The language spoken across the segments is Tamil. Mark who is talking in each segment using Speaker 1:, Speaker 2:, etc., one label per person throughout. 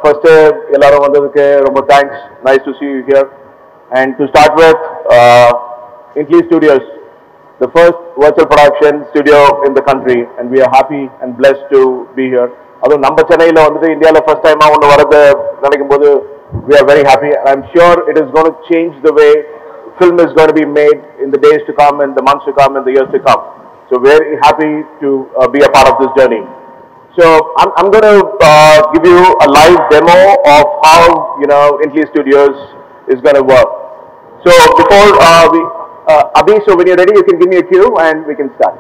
Speaker 1: first, ellarum vandadukku romba thanks. Nice to see you here. And to start with, Intelli Studios, the first virtual production studio in the country, and we are happy and blessed to be here. Adu number Chennai la vandhu India la first time onnu varadu nenikumbodu we are very happy. I'm sure it is going to change the way film is going to be made in the days to come, and the months to come, and the years to come. So very happy to be a part of this journey. So I'm going to give you a live demo of how Intelli Studios is going to work. So before Abhi, so when you're ready, you can give me a cue and we can start.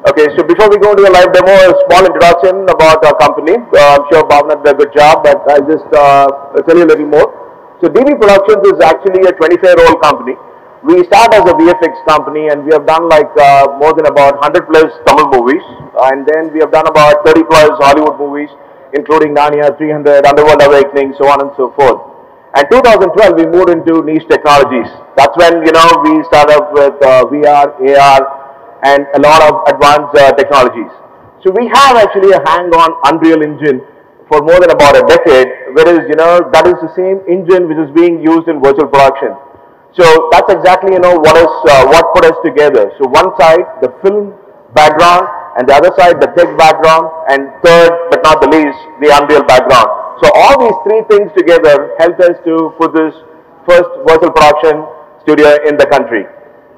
Speaker 1: Okay, so before we go to the live demo, a small introduction about our company. I'm sure Bhavna did a good job, but I'll just tell you a little more. So DB Productions is actually a 25-year-old company. We started as a VFX company, and we have done like more than about 100 plus Tamil movies, and then we have done about 30 plus Hollywood movies, including Narnia, 300, Underworld Awakening, so on and so forth. And 2012, we moved into niche technologies. That's when we started with VR, AR, and a lot of advanced technologies. So we have actually a hang on Unreal Engine for more than about a decade, whereas that is the same engine which is being used in virtual production. So that's exactly what put us together. So one side the film background, and the other side the tech background, and third but not the least the Unreal background. So all these three things together helped us to put this first virtual production studio in the country.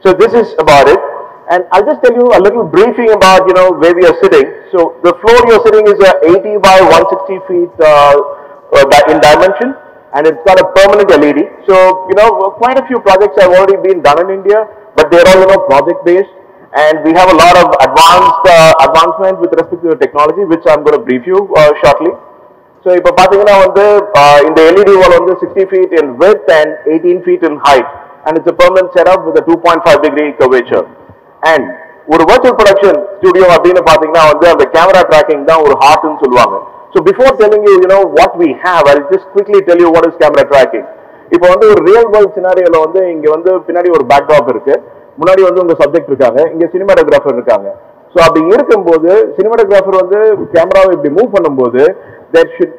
Speaker 1: So this is about it. And I'll just tell you a little briefing about where we are sitting. So the floor you're sitting is 80 by 160 feet in dimension, and it's got a permanent LED. So quite a few projects have already been done in India, but they're all project based, and we have a lot of advancement with respect to the technology, which I'm going to brief you shortly. So இப்போ பாத்தீங்கன்னா இந்த LED wall 60 feet in width and 18 feet in height, and it's a permanent setup with a 2.5 degree curvature. And ஒரு virtual production studio அப்படின்னு பாத்தீங்கன்னா அந்த camera tracking தான் ஒரு heart ன்னு சொல்லுவாங்க. So before telling you what we have, I'll just quickly tell you what is camera tracking. இப்போ ஒரு real world scenarioல இங்க பின்னாடி ஒரு backdrop இருக்கு, முன்னாடி உங்க சப்ஜெக்ட் இருக்காங்க, இங்க cinematographer இருக்காங்க. So அப்படி இருக்கும்போது cinematographer கேமராவை இப்படி மூவ் பண்ணும்போது that should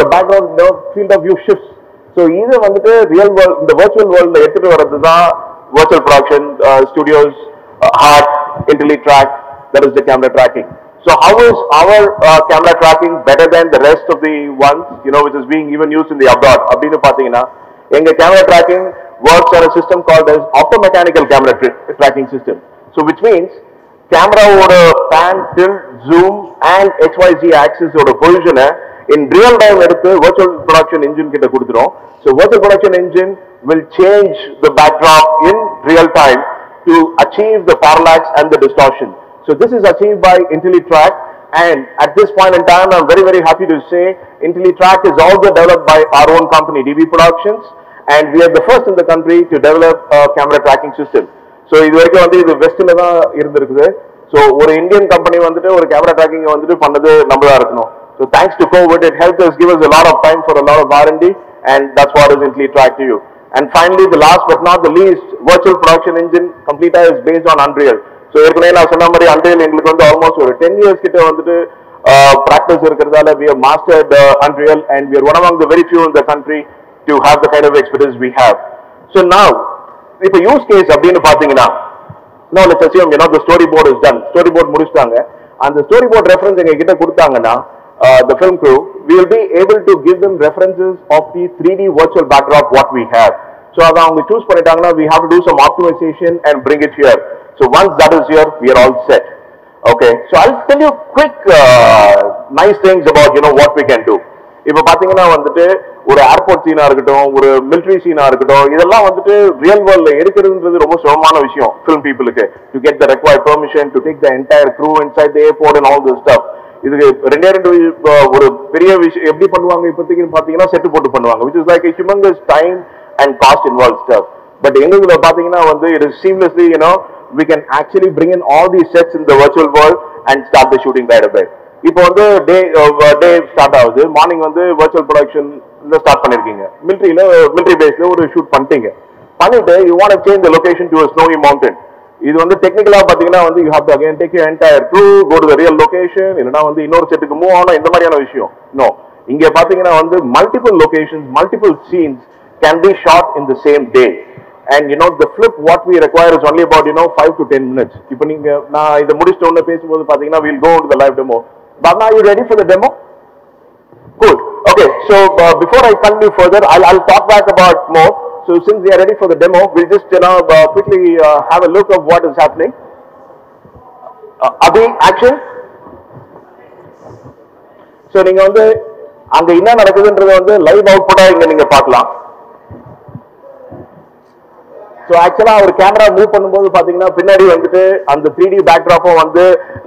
Speaker 1: the background field of view shifts. So இது real world இந்த virtual world எடுத்துட்டு வரது தான் virtual production studios heart Intelli track, that is the camera tracking. So how is our camera tracking better than the rest of the ones which is being even used in the abroad? அப்படினு பாத்தீங்கன்னா எங்க camera tracking works on a system called as optomechanical camera tracking system. So which means camera ஓட pan, tilt, zoom and XYZ axis ஓட position in real time எடுத்து virtual production engine கிட்ட கொடுத்துரும். So virtual production engine will change the backdrop in real time to achieve the parallax and the distortion. So this is achieved by Intelli track, and at this point in time I'm very very happy to say Intelli track is also developed by our own company DB Productions, and we are the first in the country to develop a camera tracking system. So இது வரைக்கும் இது வெஸ்ட்ல தான் இருந்திருக்குது. So ஒரு இந்தியன் கம்பெனி ஒரு camera tracking பண்ணது நம்மளா இருக்கணும். So thanks to COVID, it helped us, give us a lot of time for a lot of R&D, and that's what is Intelli track to you. And finally, the last but not the least, virtual production engine completely is based on Unreal. So ஏற்கனவே நான் சொன்ன மாதிரி Unreal எங்களுக்கு almost ஒரு 10 years கிட்ட practice இருக்கிறதால we have mastered Unreal, and we are one among the very few in the country to have the kind of expertise we have. So now, if a use case அப்படின்னு பாத்தீங்கன்னா, now let's assume the storyboard is done. Storyboard முடிச்சிட்டாங்க, and the storyboard reference எங்க கிட்ட கொடுத்தாங்கன்னா the film crew, we will be able to give them references of the 3D virtual backdrop what we have. So அதை அவங்க choose பண்ணிட்டாங்கன்னா we have to do some optimization and bring it here. So once that is here, we are all set. Okay, so I'll tell you quick nice things about what we can do. இப்போ பாத்தீங்கன்னா ஒரு ஏர்போர்ட் சீனா இருக்கட்டும், ஒரு மிலிட்டரி சீனா இருக்கட்டும், இதெல்லாம் ரியல் வேர்ல்ட்ல எடுக்கிறதுன்றது ரொம்ப சிரமமான விஷயம் film peopleக்கு, to get the required permission to take the entire crew inside the airport and all this stuff. இதுக்கு ரெண்டு ஒரு பெரிய விஷயம் எப்படி பண்ணுவாங்க இப்போதைக்கு பாத்தீங்கன்னா செட் போட்டு பண்ணுவாங்க, which is like a humongous time and cost involved stuff. But எங்களுதுல பாத்தீங்கன்னா it is seamlessly we can actually bring in all these sets in the virtual world and start the shooting right away. இப்போ டே ஸ்டார்ட் ஆகுது, மார்னிங் virtual production ஸ்டார்ட் பண்ணிருக்கீங்க, military பேஸ்ல ஒரு ஷூட் பண்ணிட்டீங்க, பண்ணிட்டு you want to change the location to a snowy mountain. இது டெக்னிக்கலா பாத்தீங்கன்னா you have to again take your entire crew, go to the real location, இல்லனா இன்னொரு செட்டுக்கு மூவ் ஆகணும், இந்த மாதிரியான விஷயம். நோ, இங்க பாத்தீங்கன்னா வந்து multiple locations, multiple scenes can be shot in the same day. And the flip what we require is only about 5 to 10 minutes. இப்போ நீங்க நான் இத முடிச்சிட்ட உடனே பேசும்போது பாத்தீங்கன்னா we'll go into the live demo. Bhavna, are you ready for the demo? Good. Okay, so before I continue further, I'll talk back about more. So since we are ready for the demo, we'll just quickly have a look of what is happening. Abhi, action. So நீங்க வந்து அங்க என்ன நடக்குதுன்றது வந்து லைவ் அவுட்புட்டா இங்க நீங்க பார்க்கலாம். So actually our camera move பண்ணும்போது பாத்தீங்கன்னா பின்னாடி வந்துட்டு அந்த 3D backdrop-உம் வந்து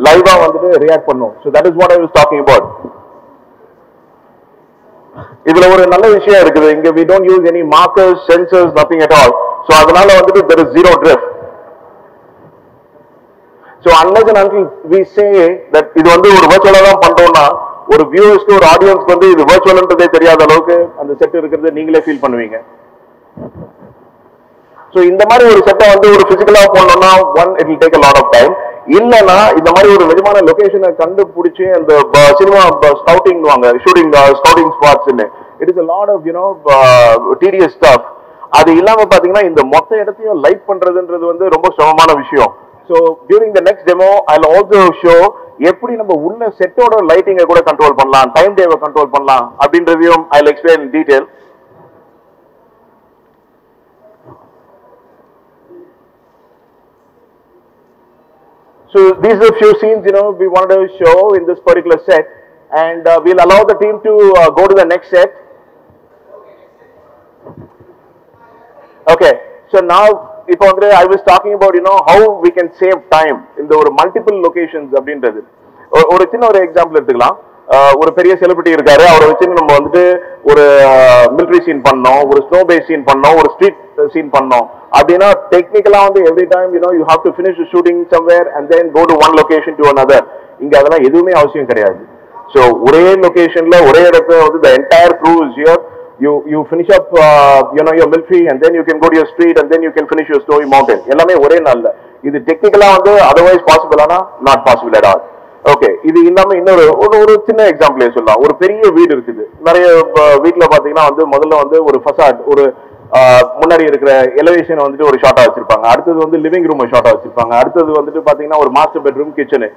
Speaker 1: லைவா வந்துட்டு ரியாக்ட் பண்ணும். So that is what I was talking about. இதுல ஒரு நல்ல விஷயம் இருக்குது. இங்க we don't use any markers, sensors, nothing at all. So அதனால வந்துட்டு there is zero drift. So unless and until we say that இது வந்து ஒரு virtual-ஆ தான் பண்றோம்னா ஒரு வியூவர்ஸ்க்கு ஒரு ஆடியன்ஸ்க்கு வந்து இது virtual-ன்றதே தெரியாத அளவுக்கு அந்த செட் இருக்கிறது நீங்களே ஃபீல் பண்ணுவீங்க. So இந்த மாதிரி ஒரு செட்டை வந்து ஒரு பிசிக்கலா போடணும்னா it will take a lot of time. இல்லனா இந்த மாதிரி ஒரு நிஜமான லொகேஷனை கண்டுபிடிச்சு அந்த சினிமா ஸ்கவுட்டிங்வாங்க shooting scouting spots it is a lot of tedious stuff. அது இல்லாம பாத்தீங்கன்னா இந்த மொத்த இடத்தையும் லைட் பண்றதுன்றது வந்து ரொம்ப சிரமமான விஷயம். So during the next demo I'll also show எப்படி நம்ம உள்ள செட்டோட லைட்டிங்கை கூட கண்ட்ரோல் பண்ணலாம், டைம் டேவை கண்ட்ரோல் பண்ணலாம் அப்படின்றதையும் I'll explain in detail. So these are a few scenes we wanted to show in this particular set, and we'll allow the team to go to the next set. Okay, so now I was talking about how we can save time in the multiple locations அப்படின்றது. ஒரு சின்ன ஒரு எக்ஸாம்பிள் எடுத்துக்கலாம். ஒரு பெரிய செலிபிரிட்டி இருக்காரு, அவரை வச்சு நம்ம வந்துட்டு ஒரு மிலிட்டரி சீன் பண்ணோம், ஒரு ஸ்னோ பேஸ் சீன் பண்ணோம், ஒரு ஸ்ட்ரீட் சீன் பண்ணோம் அப்படின்னா டெக்னிக்கலா வந்து every time you have to finish the shooting somewhere and then go to one location to another. இங்க அதெல்லாம் எதுவுமே அவசியம் கிடையாது. So ஒரே லொகேஷன்ல ஒரே இடத்துல வந்து the entire crew is here. You finish up your military and then you can go to your street and then you can finish your story mountain. எல்லாமே ஒரே நாள்ல. இது டெக்னிக்கலா வந்து otherwise possible ஆனா not possible at all. Okay, இது இல்லாம இன்னொரு சின்ன எக்ஸாம்பிளே சொல்லலாம். ஒரு பெரிய வீடு இருக்குது. நிறைய வீட்டுல பாத்தீங்கன்னா வந்து முதல்ல வந்து ஒரு ஃபசாட், ஒரு முன்னாடி இருக்கிற எலிவேஷன் வந்துட்டு ஒரு ஷார்ட்டா வச்சிருப்பாங்க, அடுத்தது வந்து லிவிங் ரூம் ஷார்ட்டா வச்சிருப்பாங்க, அடுத்தது வந்துட்டு பாத்தீங்கன்னா ஒரு மாஸ்டர் பெட்ரூம், கிச்சனு.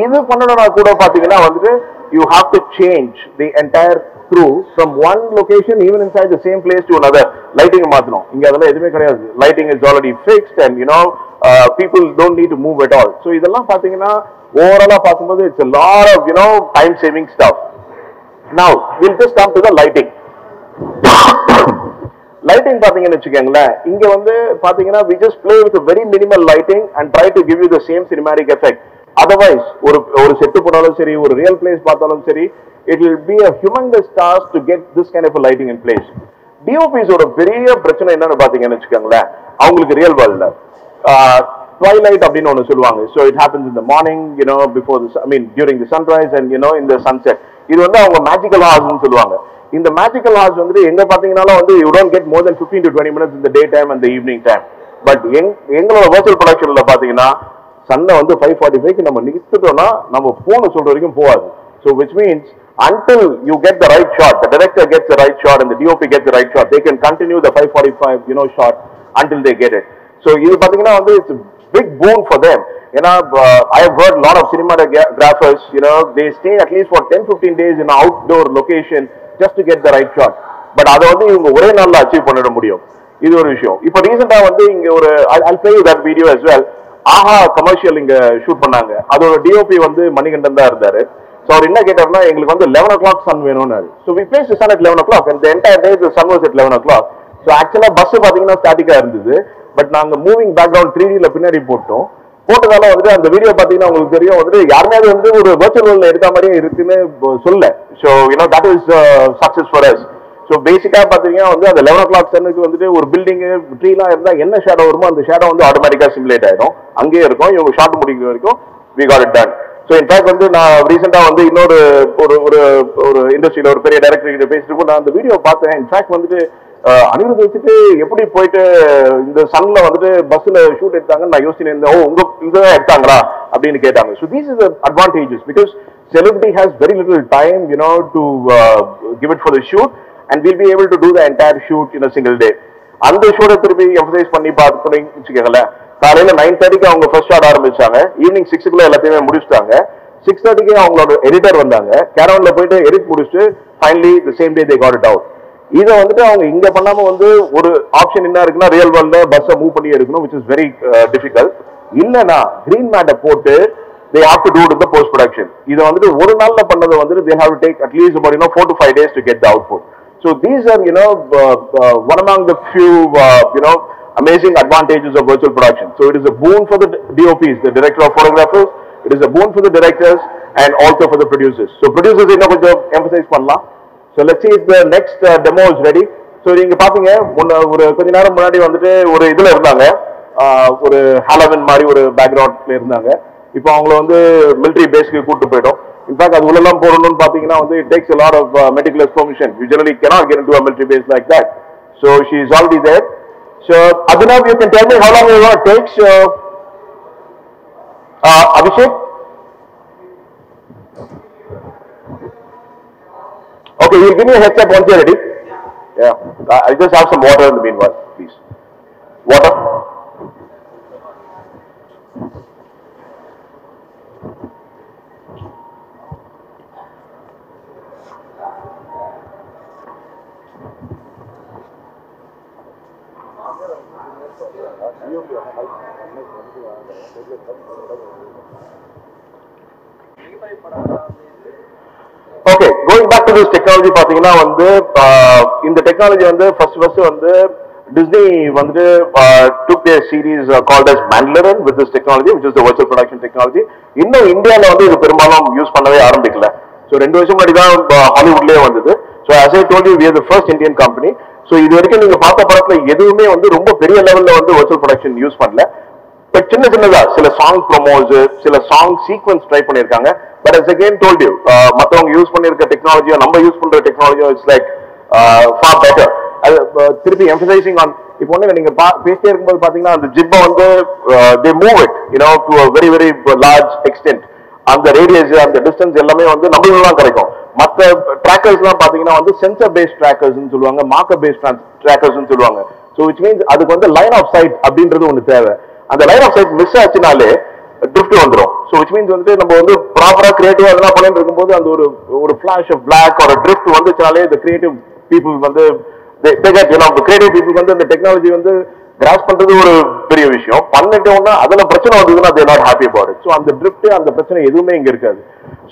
Speaker 1: இது பண்ணணும்னா கூட பாத்தீங்கன்னா வந்துட்டு you have to change the entire crew from one location even inside the same place to another. Lighting மாத்தணும். இங்க அதெல்லாம் எதுவுமே கிடையாது. Lighting is already fixed and people don't need to move at all. So இதெல்லாம் பாத்தீங்கன்னா overall பார்க்கும்போது it's a lot of time saving stuff. Now we'll just come to the lighting. Lighting பாத்தீங்கன்னு வெச்சுக்கங்களேன், இங்க வந்து பாத்தீங்கன்னா we just play with a very minimal lighting and try to give you the same cinematic effect. Otherwise ஒரு செட் போட்டாலும் சரி, ஒரு ரியல் பிளேஸ் பார்த்தாலும் சரி, it will be a humongous task to get this kind of a lighting in place. DOPs ஓட பெரிய பிரச்சனை என்னன்னு பாத்தீங்கன்னு வெச்சுக்கங்களேன், அவங்களுக்கு ரியல் வேர்ல்ட்ல twilight அப்படினு ஒன்னு சொல்லுவாங்க. So it happens in the morning, before during the sunrise and in the sunset. இது வந்து அவங்க magical hours னு சொல்லுவாங்க. இந்த magical hours வந்து எங்க பாத்தீங்கனாலும் வந்து you don't get more than 15 to 20 minutes in the daytime and the evening time. But எங்களோட virtual productionல பாத்தீங்கன்னா சன்னை வந்து 5:45 க்கு நம்ம நிறுத்திட்டோம்னா நம்ம போன் சொல்ற வரைக்கும் போகாது. So which means until you get the right shot, the director gets the right shot and the DOP gets the right shot, they can continue the 5:45 shot until they get it. So இது பாத்தீங்கன்னா வந்து it's a big boon for them. I have heard a lot of cinematographers, they stay at least for 10-15 days in an outdoor location just to get the right shot. But அதை வந்து இவங்க ஒரே நாள்ல அச்சீவ் பண்ணிட முடியும். இது ஒரு விஷயம். இப்போ ரீசெண்டா வந்து இங்க ஒரு I'll play you that video as well. ஆஹா கமர்ஷியல் இங்க ஷூட் பண்ணாங்க. அதோட DOP வந்து மணிகண்டன் தான் இருந்தாரு. So அவர் என்ன கேட்டாருன்னா, எங்களுக்கு வந்து 11 o'clock sun வேணும்னாரு. So we placed the sun at 11 o'clock and the entire day the sun was at 11 o'clock. So actually bus பாத்தீங்கன்னா ஸ்டாட்டிக்கா இருந்தது. பட் நாங்க மூவிங் பேக்ரவுண்ட் 3Dல பின்னாடி போட்டதால வந்துட்டு அந்த வீடியோ பாத்தீங்கன்னா உங்களுக்கு தெரியும் வந்துட்டு யாருமே வந்து ஒரு வர்ச்சுவல் வேர்ல்ட்ல எடுத்த மாதிரியே இருக்குன்னு சொல்ல. So that is success for us. So பேசிக்கா பாத்தீங்கன்னா வந்து அந்த 11 o'clock சன்னுக்கு வந்துட்டு ஒரு பில்டிங் ட்ரீலாம் இருந்தா என்ன ஷேடோ வருமோ அந்த ஷேடோ வந்து ஆட்டோமேட்டிக்கா சிமுலேட் ஆயிடும், அங்கேயே இருக்கும். இவங்க ஷார்ட் முடிக்கிற வரைக்கும் we got it done. So in fact வந்து நான் ரீசெண்டா வந்து இன்னொரு ஒரு இண்டஸ்ட்ரியில ஒரு பெரிய டைரக்டர் கிட்ட பேசிட்டு நான் அந்த வீடியோ பார்த்தேன். இன்ஃபேக்ட் வந்துட்டு அனிருத் வச்சுட்டு எப்படி போயிட்டு இந்த சன்ல வந்துட்டு பஸ்ல ஷூட் எடுத்தாங்கன்னு நான் யோசிச்சு இருந்தேன். உங்க இங்க எடுத்தாங்களா அப்படின்னு கேட்டாங்க. So these is advantages because celebrity has very little time, you know, to give it for the shoot, and we'll be able to do the entire shoot in a single day. அந்த ஷோட திருப்பி எம்பசைஸ் பண்ணி பார்த்துன்னு வச்சுக்கோங்களேன். காலையில 9:30க்கு அவங்க ஃபர்ஸ்ட் ஷாட் ஆரம்பிச்சாங்க, ஈவினிங் 6க்குள்ள எல்லாத்தையுமே முடிச்சுட்டாங்க. 6:30க்கு அவங்களோட எடிட்டர் வந்தாங்க, கேரவன்ல போயிட்டு எடிட் முடிச்சுட்டு finally the same day they got it out. இதை வந்துட்டு அவங்க இங்க பண்ணாம வந்து ஒரு ஆப்ஷன் என்ன இருக்குன்னா ரியல் வேர்ல்ட்ல பஸ்ஸை மூவ் பண்ணி எடுக்கணும், which is very difficult. இல்லனா கிரீன் மேட்டை போட்டு they have to do it in the post production. இதை வந்துட்டு ஒரு நாள்ல பண்ணதை வந்துட்டு they have to take at least about 4 to 5 days to get the output. So these are one among the few amazing advantages of virtual production. So it is a boon for the DOPs, the director of photographers. It is a boon for the directors and also for the producers. So producers இன்னும் கொஞ்சம் emphasize பண்ணலாம். So let's see if the next demo is ready. So நீங்க பாத்தீங்க ஒரு கொஞ்ச நேரம் முன்னாடி வந்துட்டு ஒரு இதுல இருந்தாங்க, ஒரு ஹாலோவின் மாதிரி ஒரு பேக்ரவுண்ட்ல இருந்தாங்க. இப்போ அவங்கள வந்து மிலிட்டரி பேஸ்க்கு கூட்டு போயிட்டோம். இன்ஃபேக்ட் அது உள்ளெல்லாம் போறணும்னு பாத்தீங்கன்னா வந்து it takes a lot of meticulous permission. You generally cannot get into a military base like that. So she is already there. So Abhinav, you can tell me how long it takes. Abhishek? Okay, you'll give me a heads up once you're ready. Yeah. I'll just have some water in the meanwhile, please. Water? Okay, going back to this technology, பாத்தீங்கன்னா வந்து இந்த டெக்னாலஜி வந்து ஃபர்ஸ்ட் வந்து Disney வந்து took their series called as Mandalorian with this technology, which is the virtual production technology. இன்னும் இந்தியால வந்து இது பெரும்பாலும் யூஸ் பண்ணவே ஆரம்பிக்கல. So 2 வருஷம் முன்னாடி தான் ஹாலிவுட்லயே வந்தது. So as I told you, we are the first Indian company. So இது வரைக்கும் நீங்க பார்த்த படத்துல எதுவுமே வந்து ரொம்ப பெரிய லெவல்ல வந்து virtual production யூஸ் பண்ணல. பட் சின்னதா சில சாங் ப்ரோமோஸ், சில சாங் சீக்வன்ஸ் ட்ரை பண்ணிருக்காங்க. But as again told you, மத்தவங்க யூஸ் பண்ணிருக்க டெக்னாலஜியோ நம்ம யூஸ் பண்ற டெக்னாலஜியோ இட்ஸ் லைக் ஃபார் பெட்டர். திருப்பி எம்பசைசிங் ஆன் இப்போ வந்து நீங்க பேசிட்டே இருக்கும்போது பாத்தீங்கன்னா அந்த ஜிப்பை வந்து they move it to a very very large extent. அந்த ரேடியஸ் அந்த டிஸ்டன்ஸ் எல்லாமே வந்து நம்மளுக்கு தான் கிடைக்கும். மற்ற ட்ராக்கர்ஸ் எல்லாம் பாத்தீங்கன்னா வந்து சென்சர் பேஸ்ட் ட்ராக்கர்ஸ் சொல்லுவாங்க, மார்க்கர் பேஸ்ட் ட்ராக்கர்ஸ் சொல்லுவாங்க. ஸோ விச் மீன்ஸ் அதுக்கு வந்து லைன் ஆஃப் சைட் அப்படின்றது ஒன்று தேவை. அந்த லைன் ஆஃப் சைட் மிஸ் ஆச்சுனாலே ட்ரிஃப்ட் வந்துடும். ஸோ விச் மீன்ஸ் வந்து நம்ம வந்து ப்ராப்பரா கிரியேட்டிவா எதனா பண்ணிட்டு இருக்கும்போது அந்த ஒரு ஃபிளாஷ் ஆஃப் பிளாக் ஒரு ட்ரிஃப்ட் வந்துச்சுனாலே இந்த கிரியேட்டிவ் பீப்புள் வந்து கிரியேட்டிவ் பீப்புள் வந்து அந்த டெக்னாலஜி வந்து கிராஸ் பண்றது ஒரு பெரிய விஷயம். பண்ணிட்டோம்னா அதுல பிரச்சனை வந்ததுன்னா they are not happy about it. So அந்த ட்ரிஃப்ட் அந்த பிரச்சனை எதுவுமே இங்க இருக்காது.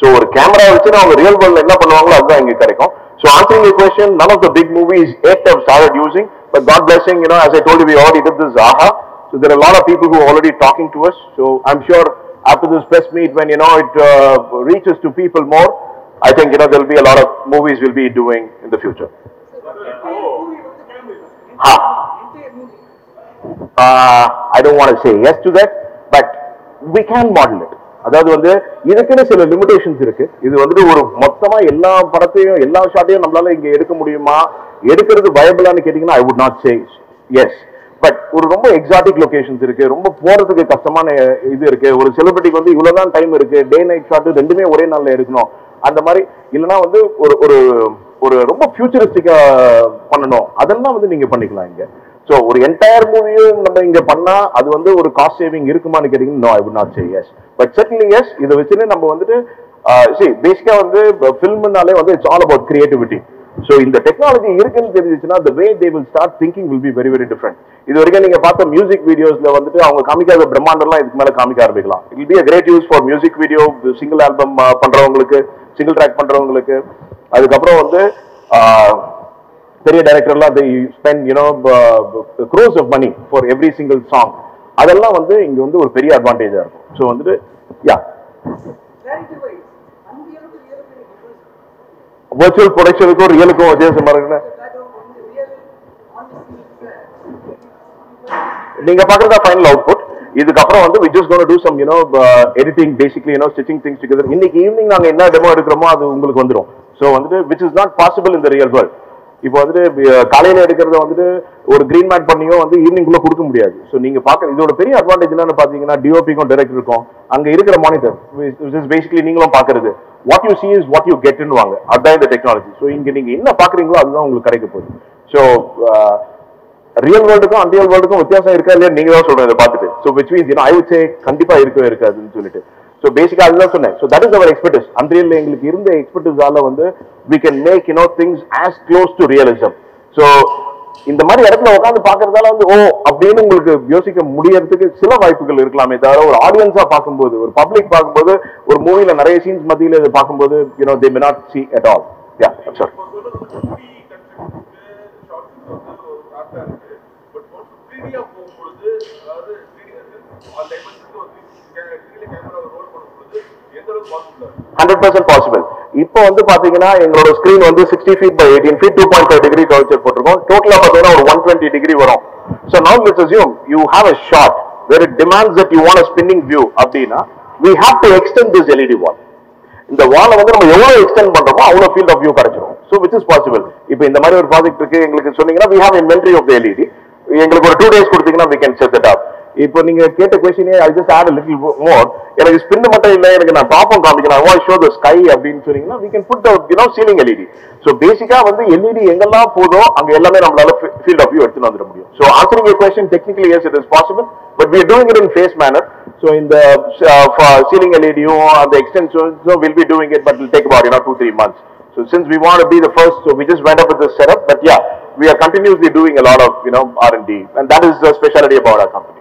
Speaker 1: ஸோ ஒரு கேமரா வச்சு அவங்க ரியல் வேர்ல்ட்ல என்ன பண்ணுவாங்களோ அதுதான் இங்க கிடைக்கும். So answering your question, none of the big movies yet have started using, but God blessing, as I told you, we already did this AHA. So there are a lot of people who are already talking to us. So I'm sure after this press meet, when it reaches to people more, I think there will be a lot of movies we'll be doing in the future. I don't want to say yes to that, but we can model it. அதாவது வந்து இதுக்குன்னு சில லிமிடேஷன்ஸ் இருக்கு. இது வந்துட்டு ஒரு மொத்தமா எல்லா படத்தையும் எல்லா ஷாட்டையும் நம்மளால இங்க எடுக்க முடியுமா, எடுக்கிறது வயபிளான்னு கேட்டீங்கன்னா I would not say yes. But ஒரு ரொம்ப எக்ஸாட்டிக் லொகேஷன்ஸ் இருக்கு, ரொம்ப போறதுக்கு கஷ்டமான இது இருக்கு. ஒரு செலிபிரிட்டிக்கு வந்து இவ்வளவுதான் டைம் இருக்கு, டே நைட் ஷாட் ரெண்டுமே ஒரே நாள்ல எடுக்கணும் அந்த மாதிரி. இல்லைன்னா வந்து ஒரு ஒரு ரொம்ப ஃபியூச்சரிஸ்டிக்கா பண்ணணும், அதெல்லாம் வந்து நீங்க பண்ணிக்கலாம் இங்க. ஸோ ஒரு என்டையர் மூவியும் நம்ம இங்க பண்ணா அது வந்து ஒரு காஸ்ட் சேவிங் இருக்குமான்னு கேட்டீங்கன்னா no, I would not say yes. But certainly yes. இதை வச்சுன்னு நம்ம வந்துட்டு பேசிக்கா வந்து ஃபில்ம்னாலே வந்து it's all about creativity. So இந்த டெக்னாலஜி இருக்குன்னு தெரிஞ்சிச்சுன்னா the way they will start thinking will be very very different. இது வரைக்கும் நீங்க பார்த்த மியூசிக் வீடியோஸ்ல வந்துட்டு அவங்க காமிக்காத பிரம்மாண்டம்லாம் இதுக்கு மேல காமிக்க ஆரம்பிக்கலாம். It will be a great use for music video, single album பண்றவங்களுக்கு, சிங்கிள் ட்ராக் பண்றவங்களுக்கு. அதுக்கப்புறம் வந்து பெரிய டைரக்டர்லாம் they spend crores of money for every single song. அதெல்லாம் வந்து இங்க வந்து ஒரு பெரிய அட்வான்டேஜா இருக்கும். ஸோ வந்துட்டு virtual ப்ரொடக்ஷனுக்கும் ரியலுக்கும் வித்தியாசமா இருக்குன்னு நீங்க பாக்குறதா ஃபைனல் அவுட்புட். இதுக்கப்புறம் வந்து we just going to do some editing, basically stitching things together. இன்னைக்கு ஈவினிங் நாங்க என்ன டெமோ எடுக்கிறோமோ அது உங்களுக்கு வந்துடும். ஸோ வந்துட்டு which is not possible in the real world. இப்போ வந்துட்டு காலையில எடுக்கிறத வந்துட்டு ஒரு கிரீன் மேட் பண்ணியும் வந்து ஈவினிங்குள்ள கொடுக்க முடியாது. ஸோ நீங்க பாக்க இதோட பெரிய அட்வான்டேஜ் என்னன்னு பாத்தீங்கன்னா டிஓபிக்கும் டைரக்டர் இருக்கும், அங்க இருக்கிற மானிட்டர் பேசிக்கலி நீங்களும் பாக்குறது what you see is what you கெட்னு வாங்க, அதுதான் இந்த டெக்னாலஜி. ஸோ இங்க நீங்க என்ன பாக்குறீங்களோ அதுதான் உங்களுக்கு கிடைக்க போகுது. ஸோ ரியல் வேர்ல்டுக்கும் அன்ரியல் வேர்ல்டுக்கும் வித்தியாசம் இருக்கா இல்லையா நீங்க தான் சொல்றேன் இதை பார்த்துட்டு. So which means I would say கண்டிப்பா இருக்கவே இருக்காதுன்னு சொல்லிட்டு. ஸோ பேசிக்கா அதுதான் சொன்னேன். So that is our expertise. Unreal எங்களுக்கு இருந்த எக்ஸ்பர்டிஸால வந்து we can make things as close to realism. So இந்த மாதிரி இடத்துல உட்காந்து பாக்குறதால வந்து ஓ அப்படின்னு உங்களுக்கு யோசிக்க முடியறதுக்கு சில வாய்ப்புகள் இருக்கலாமே தவிர ஒரு ஆடியன்ஸா பார்க்கும்போது ஒரு பப்ளிக் பார்க்கும்போது ஒரு மூவில நிறைய சீன்ஸ் மத்தியில இதை பார்க்கும்போது they may not see at all. Yeah, I'm sorry. possible. இப்போ வந்து பாத்தீங்கன்னா எங்களோட ஸ்கிரீன் வந்து 60 feet by 18 feet 2.5 degree curvature போட்டுருக்கோம். டோட்டலா பாத்தீங்கன்னா ஒரு 120 degree வரும். So now let's assume you have a shot where it demands that you want a spinning view அப்படின்னா we have to extend this LED wall. இந்த வாலை வந்து நம்ம எவ்வளவு எக்ஸ்டெண்ட் பண்றோமோ அவ்வளவு ஃபீல்ட் ஆஃப் வியூ கிடைச்சிரும். So which is possible. இப்போ இந்த மாதிரி ஒரு ப்ராஜெக்ட் இருக்கு எங்களுக்கு சொன்னீங்கன்னா we have inventory of the LED. எங்களுக்கு ஒரு 2 days கொடுத்தீங்கன்னா we can set it up. இப்போ நீங்க கேட்ட question I just add a little more. எனக்கு ஸ்பின் மட்டும் இல்ல எனக்கு நான் டாப்பும் காமிக்கணும். I want to show the sky அப்படின்னு சொன்னீங்கன்னா we can put the ceiling LED. So பேசிக்கா வந்து LED எங்கெல்லாம் போதோ அங்க எல்லாமே நம்மளால field of view எடுத்துட்டு வந்துட முடியும். So answering your question technically yes it is possible but we are doing it in phase manner. So in the ceiling LED and the extension so we'll be doing it but it will take about 2-3 months. So since we want to be the first so we just went up with this setup but yeah we are continuously doing a lot of R&D and that is the specialty about our company.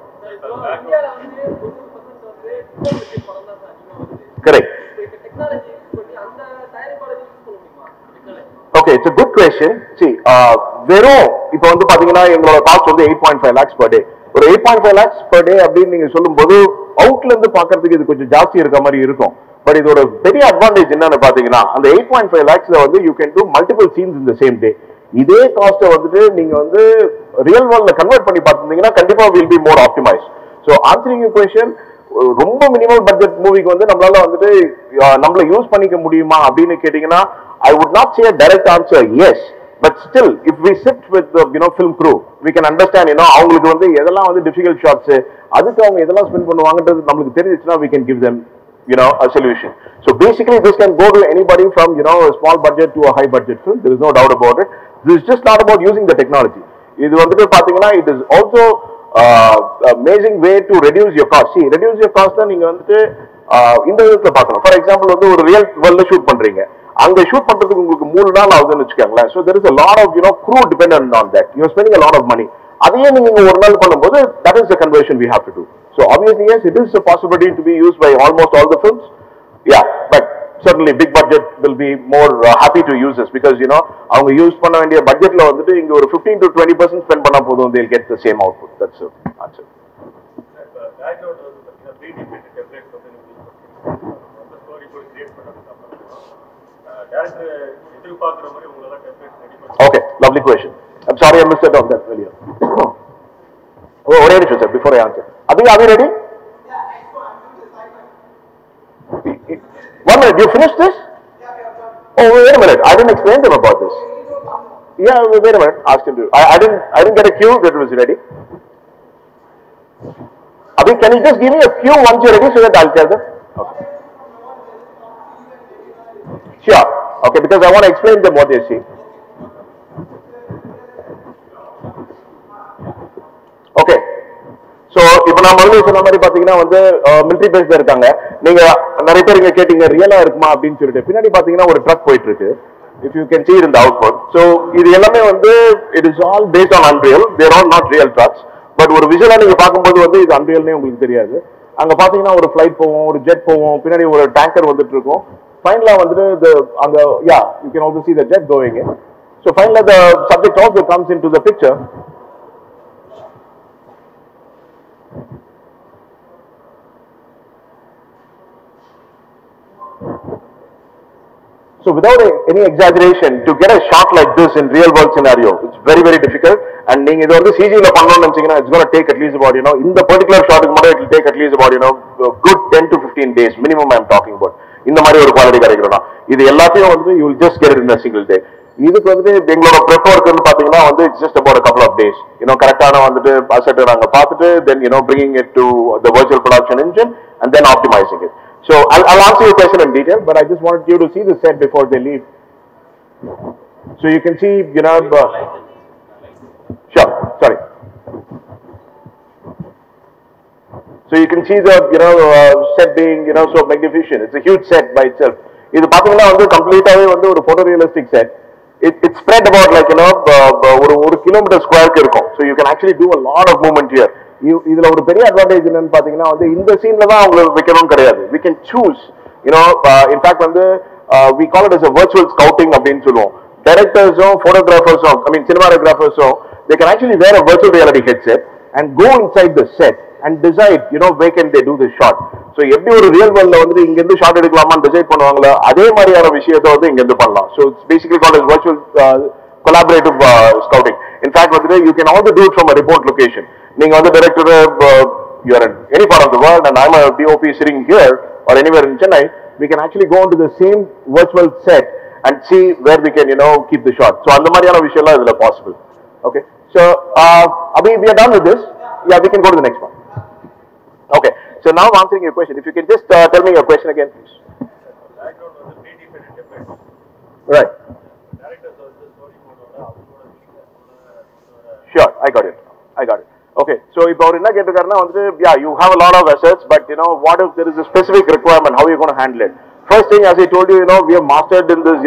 Speaker 1: Correct. Okay, it's a good question. See, வெறும் இப்போ வந்து பாத்தீங்கன்னா எங்களோட காஸ்ட் வந்து 8.5 lakhs per day. ஒரு 8.5 lakhs per day அப்படின்னு நீங்க சொல்லும்போது அவுட்ல இருந்து பாக்குறதுக்கு இது கொஞ்சம் ஜாஸ்தி இருக்க மாதிரி இருக்கும். பட் இதோட பெரிய அட்வான்டேஜ் என்னன்னு பாத்தீங்கன்னா அந்த 8.5 lakhsல வந்து you can do multiple scenes in the same day. இதே காஸ்ட்டை வந்துட்டு நீங்க வந்து ரியல் வேர்ல்ட்ல கன்வெர்ட் பண்ணி பார்த்துட்டீங்கன்னா கண்டிப்பா will be more optimized. So answering your question ரொம்ப மினிமம் பட்ஜெட் மூவிக்கு வந்து நம்மளால வந்துட்டு நம்மள யூஸ் பண்ணிக்க முடியுமா அப்படின்னு கேட்டீங்கன்னா I would not say a direct answer yes but still if we sit with the film crew we can understand அவங்களுக்கு வந்து எதெல்லாம் வந்து difficult shots அதுக்கு அவங்க எதெல்லாம் ஸ்பெண்ட் பண்ணுவாங்கன்றது நமக்கு தெரிஞ்சிச்சுனா we can give them a solution. So basically this can go to anybody from a small budget to a high budget film. There is no doubt about it. This is just not about using the technology. இது வந்துட்டு பாத்தீங்கன்னா it is also amazing way to reduce your cost. See, reduce your cost தான் நீங்க வந்துட்டு இந்த விதத்துல பார்க்கணும். ஃபார் எக்ஸாம்பிள் வந்து ஒரு ரியல் வேர்ல்ட்ல ஷூட் பண்றீங்க, அங்க ஷூட் பண்றதுக்கு உங்களுக்கு 3 நாள் ஆகுதுன்னு வச்சுக்கோங்களேன். So there is a lot of crew dependent on that. You are spending a lot of money. அதையே நீங்க ஒரு நாள் பண்ணும்போது that is the conversion we have to do. So obviously yes, it is a possibility to be used by almost all the films. Yeah, but certainly big budget will be more happy to use this because அவங்க யூஸ் பண்ண வேண்டிய பட்ஜெட்ல வந்துட்டு இங்க ஒரு 15 to 20% ஸ்பெண்ட் பண்ணா போதும், they'll get the same output. That's it. That's it. Okay, lovely question. I'm sorry I missed it on that earlier. Oh, already sir, before I answer. Are we ready? One minute, you finished this? Oh, wait a minute. I didn't explain them about this. Yeah, wait a minute. Ask him to. I didn't get a cue that it was ready. Abhi, can you just give me a cue once you're ready so that I'll tell them? Okay. Sure. Okay, because I want to explain them what they see. Okay. So, இப்போ நான் முதல்ல சொன்ன மாதிரி பாத்தீங்கன்னா வந்து மிலிட்டரி பேஸ்ல இருக்காங்க. நீங்க நிறைய பேர் இங்க கேட்டீங்க ரியலா இருக்குமா அப்படின்னு சொல்லிட்டு. பின்னாடி பாத்தீங்கன்னா ஒரு ட்ரக் போயிட்டு இருக்கு. If you can see it in the output. So இது எல்லாமே வந்து it is all based on Unreal. They are all not real trucks. But ஒரு விஷுவலா நீங்க பார்க்கும்போது வந்து இது Unrealனே உங்களுக்கு தெரியாது. அங்க பாத்தீங்கன்னா ஒரு ஃளைட் போகும், ஒரு ஜெட் போகும், பின்னாடி ஒரு டேங்கர் வந்துட்டு இருக்கும். ஃபைனலா வந்துட்டு அங்க you can also see the jet going in. So finally the subject also comes into the picture. So without any exaggeration, to get a shot like this in real world scenario, it's very very difficult. And நீங்க இது வந்து CGI ல பண்ணனும்னு நினைச்சீங்கன்னா it's going to take at least about in the particular shot it will take at least about good 10 to 15 days minimum I'm talking about. இந்த மாதிரி ஒரு குவாலிட்டி கிடைக்கும்னா இது எல்லாத்தையும் வந்து you will just get it in a single day. இதுக்கு வந்து எங்களோட prep work வந்து பாத்தீங்கன்னா வந்து it's just about a couple of days. கரெக்டான வந்துட்டு asset நாங்க பார்த்துட்டு then bringing it to the virtual production engine and then optimizing it. So I'll answer your question in detail, but I just wanted you to see the set before they leave. So you can see, sure, sorry. So you can see the set being so magnificent. It's a huge set by itself. இது பாத்தீங்கன்னா வந்து கம்ப்ளீட்டாவே வந்து ஒரு photorealistic set. It's spread about like ஒரு கிலோமீட்டர் ஸ்கொயருக்கு இருக்கும். So you can actually do a lot of movement here. இதுல ஒரு பெரிய அட்வான்டேஜ் என்னன்னு பாத்தீங்கன்னா வந்து இந்த சீன்ல தான் உங்களுக்கு வைக்கணும் கிடையாது. We can choose. In fact வந்து we call it as a virtual scouting அப்படின்னு சொல்லுவோம். Directors-உம் photographers-உம் cinematographers-உம் they can actually wear a virtual reality headset and go inside the set and decide where can they do this shot. So எப்படி ஒரு ரியல் வேர்ல்ட்ல வந்து இங்க இருந்து ஷாட் எடுக்கலாமான்னு டிசைட் பண்ணுவாங்களோ அதே மாதிரியான விஷயத்தை வந்து இங்க இருந்து பண்ணலாம். So it's basically called as virtual collaborative scouting. In fact வந்து you can also do it from a remote location. நீங்க வந்து director you are in any part of the world and I'm a DOP sitting here or anywhere in Chennai, we can actually go into the same virtual set and see where we can keep the shot. So அந்த மாதிரியான விஷயம்லாம் இதுல possible. Okay, so Abhi, we are done with this. Yeah, we can go to the next one. Okay, so now I'm answering your question. If you can just tell me your question again, please.
Speaker 2: Background was a independent effect.
Speaker 1: Right.
Speaker 2: Directors was just
Speaker 1: Sure, I got it. Okay, so if you yeah, you have a lot of assets, but what if there is a specific requirement? How are you going to handle it? First thing, as I told you, we have mastered in this,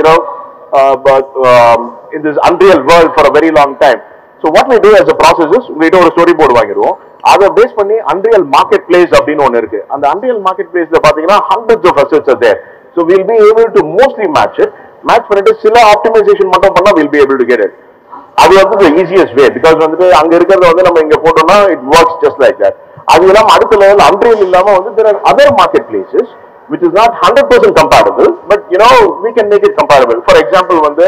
Speaker 1: in this unreal world for a very long time. So what we do as a process is, we do a storyboard வாங்கிடுவோம். அதை பேஸ் பண்ணி Unreal Marketplace அப்படின்னு ஒன்று இருக்கு. அந்த Unreal Marketplaceல பாத்தீங்கன்னா hundreds of assets are there. So we'll be able to mostly match it. Match பண்ணிட்டு சில optimization மட்டும் பண்ணா we'll be able to get it. அது வந்து the easiest way because வந்துட்டு அங்க இருக்கிறத வந்து நம்ம இங்க போட்டோம்னா it works just like that. அது இல்லாம அடுத்த level Unreal இல்லாம வந்து there are other marketplaces which is not 100% compatible, but we can make it compatible. For example வந்து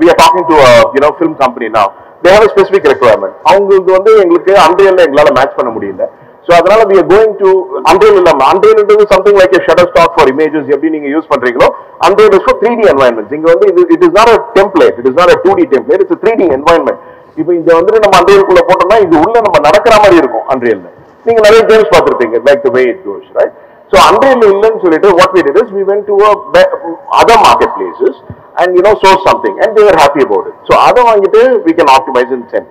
Speaker 1: we are talking to a film company now. They have a specific requirement. அவங்களுக்கு வந்து எங்களுக்கு Unreal எங்களால மேட்ச் பண்ண முடியல. So அதனால we are going to Unreal இல்லாம Unreal is something like a Shutterstock for images. எப்படி நீங்க யூஸ் பண்றீங்களோ Unreal is for 3D environments. இங்க வந்து it is not a template. It is not a 2D template. It's a 3D environment. இப்போ இங்க வந்து நம்ம Unreal குள்ள போட்டோம்னா இது உள்ள நம்ம நடக்கிற மாதிரி இருக்கும் Unrealல. நீங்க நிறைய கேம்ஸ் பார்த்திருப்பீங்க like the way it goes, right? So Unreal இல்லன்னு சொல்லிட்டு what we did is we went to other marketplaces and source something and they were happy about it. So அதை வாங்கிட்டு we can optimize and send.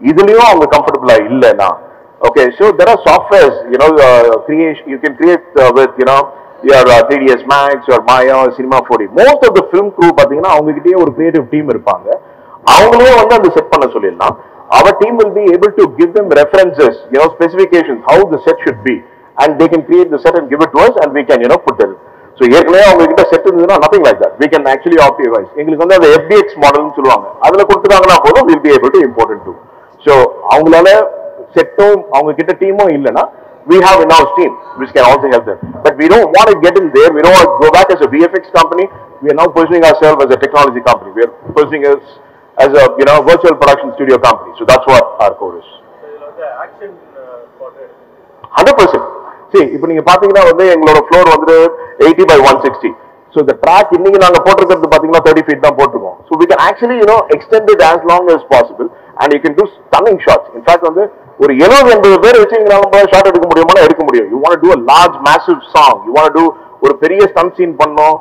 Speaker 1: இதுலயும் அவங்க கம்ஃபர்ட்டபிளா இல்லனா. Okay, so there are softwares creation you can create with your 3ds Max or Maya or Cinema 4D. Most of the film crew பாத்தீங்கன்னா அவங்க கிட்டயே ஒரு creative team இருப்பாங்க. அவங்களே வந்து அந்த செட் பண்ண சொல்லிடலாம். Our team will be able to give them references, specifications, how the set should be, and they can create the set and give it to us, and we can, put them. So ஏற்கனவே அவங்க கிட்ட செட் இருந்ததுன்னா nothing like that. We can actually optimize. எங்களுக்கு வந்து அந்த FBX மாடல்னு சொல்லுவாங்க. அதுல கொடுத்துட்டாங்கன்னா போதும் we'll be able to import it too. So அவங்களால செட்டும் அவங்க கிட்ட டீமும் இல்லைன்னா we have in-house team which can also help them. But we don't want to get in there. We don't want to go back as a VFX company. We are now positioning ourselves as a technology company. We are positioning us as a virtual production studio company. So that's what our core is.
Speaker 2: So the action spotted
Speaker 1: 100%. See, இப்போ நீங்க பாத்தீங்கன்னா வந்து எங்களோட ஃப்ளோர் வந்து 80 by 160. So the track இன்னைக்கு நாங்க போட்டுக்கிறது பாத்தீங்கன்னா 30 feet தான் போட்டுருக்கோம். So we can actually extend it as long as possible and you can do stunning shots. In fact வந்து ஒரு 70-80 பேர் வச்சு நம்ம ஷாட் எடுக்க முடியுமானா எடுக்க முடியும். You want to do a large massive song. You want to do ஒரு பெரிய stunt scene பண்ணோம்.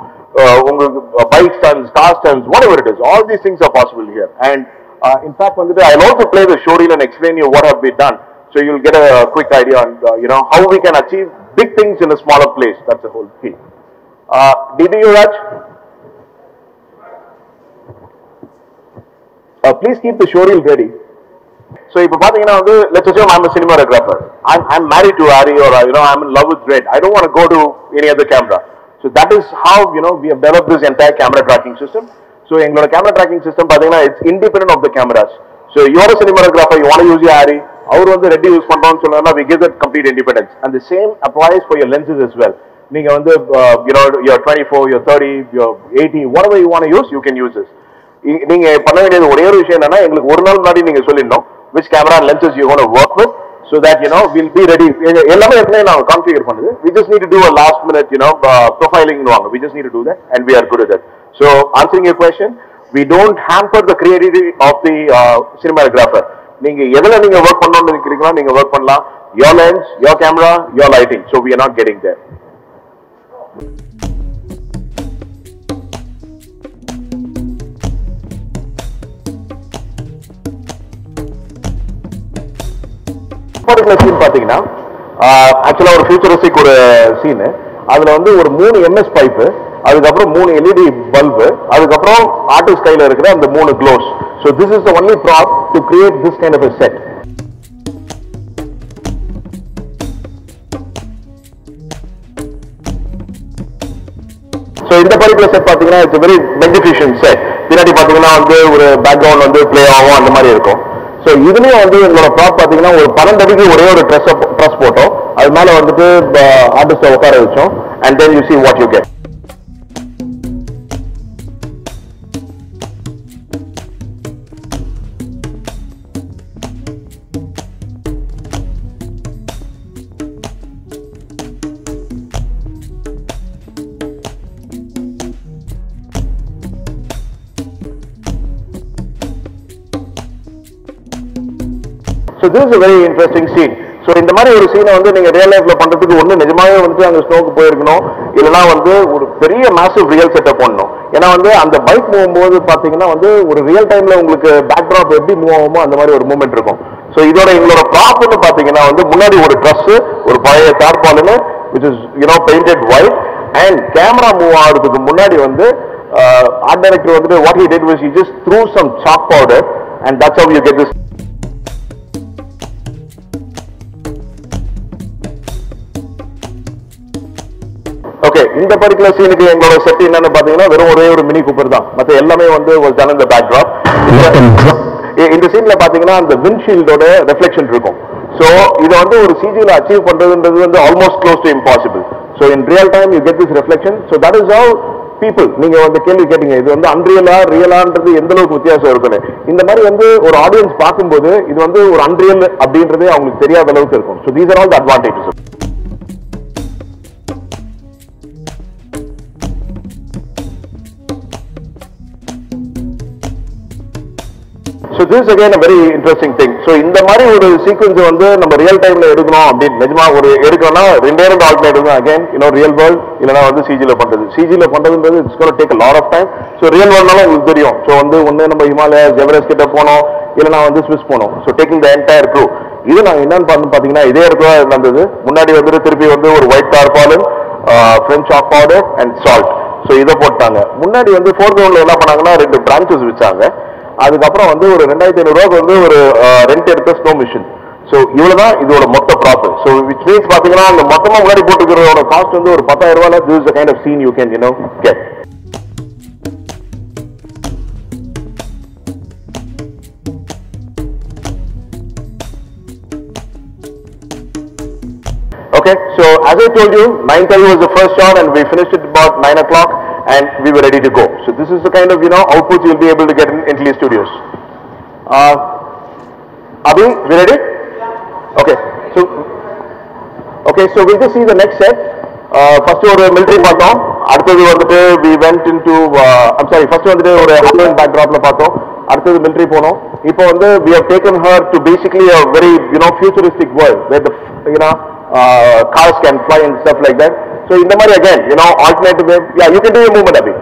Speaker 1: உங்களுக்கு bike stunts, car stunts, whatever it is. All these things are possible here. And in fact வந்து I'll also play the showreel and explain you what have we done. So you'll get a quick idea on how we can achieve big things in a smaller place. That's the whole key. Did you Raj? Please keep the showreel ready. So if let's assume I'm a cinematographer. I'm married to Ari or I'm in love with Red. I don't want to go to any other camera. So that is how we have developed this entire camera tracking system. So எங்களோட camera tracking system it's independent of the cameras. So you're a cinematographer, you want to use your Ari. அவர் வந்து ரெடி யூஸ் பண்றோம்னு சொன்னா we give that complete independence. And the same applies for your lenses as well. நீங்க வந்து you're 24, you're 30, you're 80, whatever you want to use, you can use this. நீங்க பண்ண வேண்டியது ஒரே ஒரு விஷயம் என்னன்னா எங்களுக்கு ஒரு நாள் முன்னாடி நீங்க சொல்லிடணும் which camera and lenses you want to work with so that we'll be ready. எல்லாமே ஏற்கனவே நாம கான்ஃபிகர் பண்ணுது. We just need to do a last minute profiling னுவாங்க. We just need to do that and we are good at that. So answering your question, we don't hamper the creativity of the cinematographer. நீங்க எதுல நீங்க work பண்ணணும்னு நினைக்கிறீங்களோ நீங்க work பண்ணலாம். Your lens, your camera, your lighting. So we are not getting there. particular scene பாத்தீங்கன்னா ஆக்சுவலா ஒரு ஃபியூச்சரிஸ்டிக் ஒரு சீன். அதுல வந்து ஒரு 3 MS பைப், அதுக்கப்புறம் 3 LED பல்பு, அதுக்கப்புறம் ஆர்டிஸ்ட் கையில இருக்கிற அந்த 3 close. So this is the only prop to create this kind of a set. So இந்த particular set பாத்தீங்கன்னா it's a very magnificent set. பின்னாடி பாத்தீங்கன்னா வந்து ஒரு பேக்ரவுண்ட் வந்து ப்ளே ஆகும் அந்த மாதிரி இருக்கும். ஸோ இதுலயும் வந்து எங்களோட ப்ராப் பாத்தீங்கன்னா ஒரு 12 அடிக்கு ஒரே ஒரு ட்ரெஸ் போட்டோம். அது மேல வந்துட்டு ஆர்டிஸ்ட உட்கார வச்சோம். And then you see what you get. So this is a very interesting scene. So இந்த மாதிரி ஒரு சீனை வந்து நீங்க ரியல் லைஃப்ல பண்றதுக்கு ஒண்ணு நிஜமாவே வந்து அங்க ஸ்னோக்கு போயிருக்கணும், இல்லைன்னா வந்து ஒரு பெரிய மேசிவ் ரியல் செட்டப் பண்ணணும். ஏன்னா வந்து அந்த பைக் போகும்போது பாத்தீங்கன்னா வந்து ஒரு ரியல் டைம்ல உங்களுக்கு பேக் டிராப் எப்படி மூவ் ஆகுமோ அந்த மாதிரி ஒரு மூவ்மெண்ட் இருக்கும். ஸோ இதோட எங்களோட ப்ராப்னு பாத்தீங்கன்னா வந்து முன்னாடி ஒரு ட்ரஸ், ஒரு பழைய தார்பாலின் which is painted white, and camera move ஆகிறதுக்கு முன்னாடி வந்து ஆர்ட் டைரக்டர் வந்துட்டு what he did was he just threw some chalk powder, and that's how you get this. Okay, இந்த பர்டிகுலர் சீனுக்கு எங்களோட செட் என்னன்னு பாத்தீங்கன்னா வெறும் ஒரே ஒரு மினி கூப்பர் தான். மற்ற எல்லாமே வந்து was done in the backdrop. இந்த சீன்ல பாத்தீங்கன்னா அந்த விண்ட்ஷீல்டோட ரெஃப்ளெக்ஷன் இருக்கும். ஸோ இதை வந்து ஒரு சிஜியில் அச்சீவ் பண்றதுன்றது வந்து almost close to impossible. So in real time you get this reflection. So that is how people, நீங்க வந்து கேள்வி கேட்டீங்க இது வந்து அன்ரியலா ரியலான்றது எந்த அளவுக்கு வித்தியாசம் இருக்குன்னு. இந்த மாதிரி வந்து ஒரு ஆடியன்ஸ் பார்க்கும்போது இது வந்து ஒரு அன்ரியல் அப்படின்றதே அவங்களுக்கு தெரியாத அளவுக்கு இருக்கும். So these are all the advantages. So this is again a very interesting thing. So இந்த மாதிரி ஒரு சீக்வென்ஸ் வந்து நம்ம ரியல் டைம்ல எடுக்கணும் அப்படின்னு நிஜமா ஒரு எடுக்கணும்னா ரெண்டே ஆல்டர்னேட்டிவ் தான். அகைன் ரியல் வேர்ல்ட் இல்லைனா வந்து சிஜில பண்றது. சிஜில பண்றதுன்றது it's gonna take a lot of time. So real வேர்ல்ட்னாலும் உங்களுக்கு தெரியும். ஸோ வந்து ஒன்று நம்ம ஹிமாலயாஸ் எவரெஸ்ட் கிட்ட போனோம், இல்லைனா வந்து ஸ்விஸ் போனோம். So taking the entire crew. இது நாங்கள் என்னன்னு பார்த்து பார்த்தீங்கன்னா இதே இடத்துல நடந்தது. முன்னாடி வந்துட்டு திருப்பி வந்து ஒரு white tarpaulin, French chalk powder and salt. So இதை போட்டாங்க. முன்னாடி வந்து ஃபோர் கிரவுண்ட்ல என்ன பண்ணாங்கன்னா 2 பிரான்ச்சஸ் வச்சாங்க. அதுக்கப்புறம் வந்து ஒரு 2500 வந்து ஒரு ரெண்ட் எடுத்த ஸ்னோ மிஷின். ஸோ இவ்வளவுதான் இதோட மொத்த ப்ராஃபிட். ஸோ விச் மீன்ஸ் பாத்தீங்கன்னா அந்த மொத்தமா முன்னாடி போட்டுக்கிறதோட காஸ்ட் வந்து ஒரு 10,000 ரூபாய். This is the kind of scene you can get. Okay, so as I told you, 9:30 was the first shot and we finished it about 9 o'clock and we were ready to go. So this is the kind of outputs you'll be able to get in Intelli Studios. Abhi, we ready? Okay, so we'll just see the next set. First ஒரு military பார்த்தோம். அடுத்தது வந்துட்டு we went into first வந்துட்டு ஒரு Halloween backdropல பார்த்தோம். அடுத்தது military போனோம். இப்போ வந்து we have taken her to basically a very futuristic world where the cars can fly and stuff like that. So in the mari again alternative way, yeah, you can do your movement Abhi.